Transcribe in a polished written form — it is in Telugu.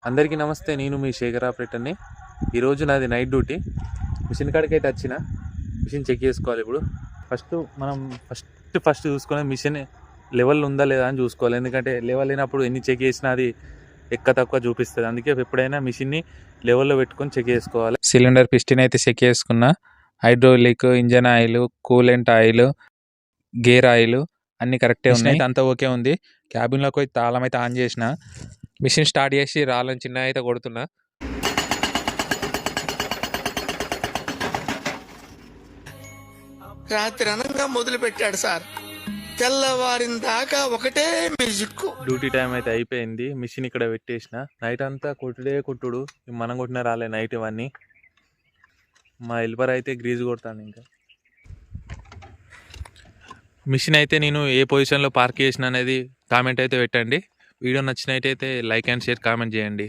అందరికీ నమస్తే. నేను మీ శేఖర్ ఆపరేటర్ని. ఈరోజు నాది నైట్ డ్యూటీ. మిషన్ కాడికి అయితే వచ్చిన. మిషన్ చెక్ చేసుకోవాలి. ఇప్పుడు మనం ఫస్ట్ చూసుకునే మిషన్ లెవెల్ ఉందా లేదా అని చూసుకోవాలి. ఎందుకంటే లెవెల్ లేనప్పుడు ఎన్ని చెక్ చేసినా అది తక్కువ చూపిస్తుంది. అందుకే ఎప్పుడైనా మిషన్ని లెవెల్లో పెట్టుకొని చెక్ చేసుకోవాలి. సిలిండర్ పిస్టన్ అయితే చెక్ చేసుకున్నా. Hydraulic, engine oil, coolant oil, gear oil అన్నీ కరెక్టే ఉన్నాయి. అయితే అంతా ఓకే ఉంది. క్యాబిన్లోకి పోయి తాళం అయితే ఆన్ చేసిన. మిషన్ స్టార్ట్ చేసి రాళ్ళని చిన్న అయితే కొడుతున్నా. రాత్రి అనంగా మొదలు పెట్టాడు సార్. తెల్లవారిన దాకా ఒకటే మ్యూజిక్. డ్యూటీ టైం అయితే అయిపోయింది. మిషన్ ఇక్కడ పెట్టేసిన. నైట్ అంతా కొట్టుడు. మనం కొట్టిన రాలే నైట్ ఇవన్నీ. మా హెల్పర్ అయితే గ్రీజ్ కొడతాను. ఇంకా మిషన్ అయితే నేను ఏ పొజిషన్లో పార్క్ చేసిన అనేది కామెంట్ అయితే పెట్టండి. వీడియో నచ్చినట్టయితే లైక్ అండ్ షేర్ కామెంట్ చేయండి.